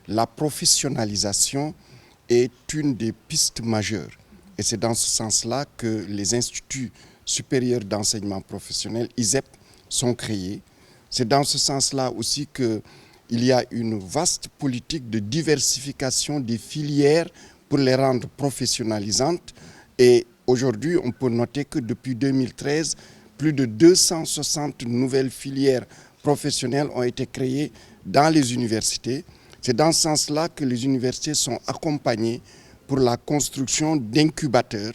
la professionnalisation est une des pistes majeures. Et c'est dans ce sens-là que les instituts supérieurs d'enseignement professionnel, ISEP, sont créés. C'est dans ce sens-là aussi qu'il y a une vaste politique de diversification des filières pour les rendre professionnalisantes. Et aujourd'hui, on peut noter que depuis 2013, plus de 260 nouvelles filières professionnelles ont été créées dans les universités. C'est dans ce sens-là que les universités sont accompagnées pour la construction d'incubateurs.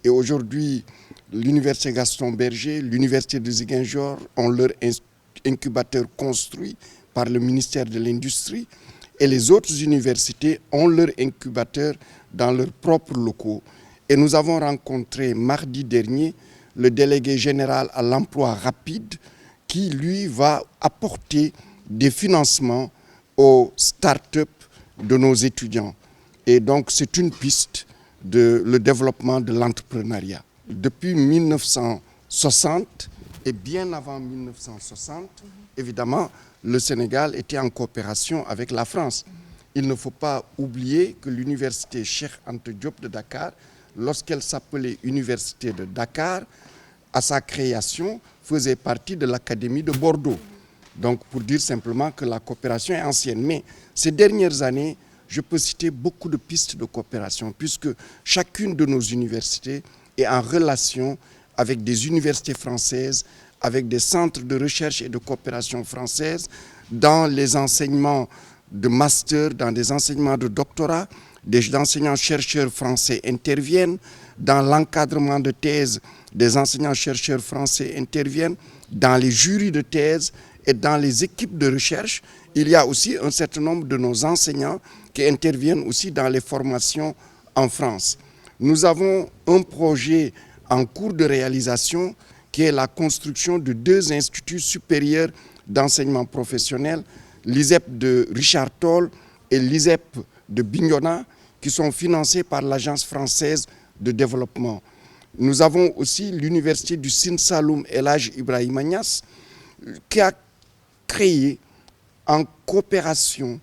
Et aujourd'hui, l'université Gaston Berger, l'université de Ziguinchor ont leur incubateur construit par le ministère de l'Industrie. Et les autres universités ont leur incubateur dans leurs propres locaux. Et nous avons rencontré mardi dernier le délégué général à l'emploi rapide qui, lui, va apporter des financements aux start-up de nos étudiants. Et donc, c'est une piste de le développement de l'entrepreneuriat. Depuis 1960 et bien avant 1960, évidemment, le Sénégal était en coopération avec la France. Il ne faut pas oublier que l'université Cheikh Anta Diop de Dakar, lorsqu'elle s'appelait Université de Dakar, à sa création, faisait partie de l'Académie de Bordeaux. Donc, pour dire simplement que la coopération est ancienne. Mais ces dernières années, je peux citer beaucoup de pistes de coopération, puisque chacune de nos universités est en relation avec des universités françaises, avec des centres de recherche et de coopération françaises, dans les enseignements de master, dans des enseignements de doctorat, des enseignants-chercheurs français interviennent, dans l'encadrement de thèse, des enseignants-chercheurs français interviennent, dans les jurys de thèse et dans les équipes de recherche. Il y a aussi un certain nombre de nos enseignants qui interviennent aussi dans les formations en France. Nous avons un projet en cours de réalisation qui est la construction de 2 instituts supérieurs d'enseignement professionnel, l'ISEP de Richard Toll et l'ISEP de Bignona, qui sont financés par l'Agence française de développement. Nous avons aussi l'université du Sine Saloum El Hadj Ibrahima Niass, qui a créé en coopération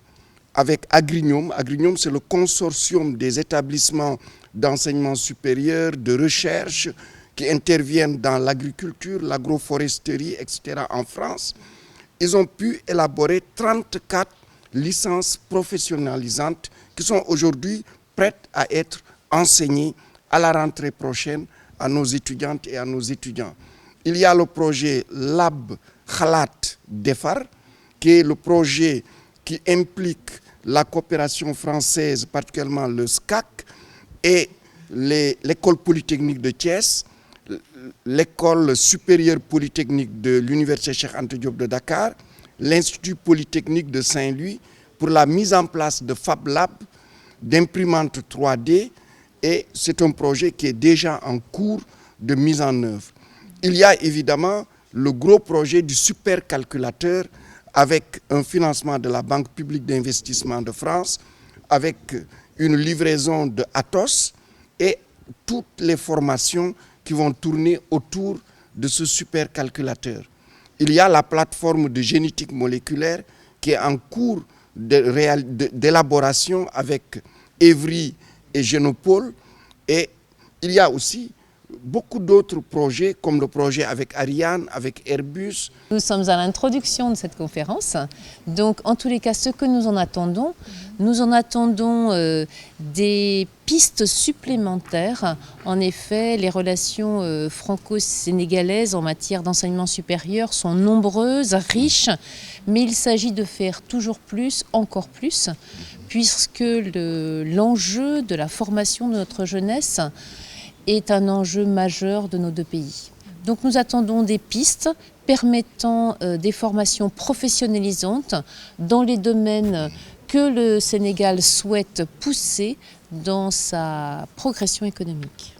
avec Agrignum. Agrignum, c'est le consortium des établissements d'enseignement supérieur, de recherche, qui interviennent dans l'agriculture, l'agroforesterie, etc. en France. Ils ont pu élaborer 34 licences professionnalisantes qui sont aujourd'hui prêtes à être enseignées à la rentrée prochaine à nos étudiantes et à nos étudiants. Il y a le projet Lab Khalat Defar, qui est le projet qui implique la coopération française, particulièrement le SCAC, et l'école polytechnique de Thiès, l'école supérieure polytechnique de l'université Cheikh Anta Diop de Dakar, l'institut polytechnique de Saint-Louis, pour la mise en place de Fab Lab, d'imprimantes 3D, et c'est un projet qui est déjà en cours de mise en œuvre. Il y a évidemment le gros projet du supercalculateur avec un financement de la Banque publique d'investissement de France, avec une livraison de Atos et toutes les formations qui vont tourner autour de ce supercalculateur. Il y a la plateforme de génétique moléculaire qui est en cours d'élaboration avec Evry et Génopole, et il y a aussi beaucoup d'autres projets comme le projet avec Ariane, avec Airbus. Nous sommes à l'introduction de cette conférence, donc en tous les cas ce que nous en attendons des pistes supplémentaires. En effet, les relations franco-sénégalaises en matière d'enseignement supérieur sont nombreuses, riches, mais il s'agit de faire toujours plus, encore plus, puisque l'enjeu de la formation de notre jeunesse est un enjeu majeur de nos 2 pays. Donc nous attendons des pistes permettant des formations professionnalisantes dans les domaines que le Sénégal souhaite pousser dans sa progression économique.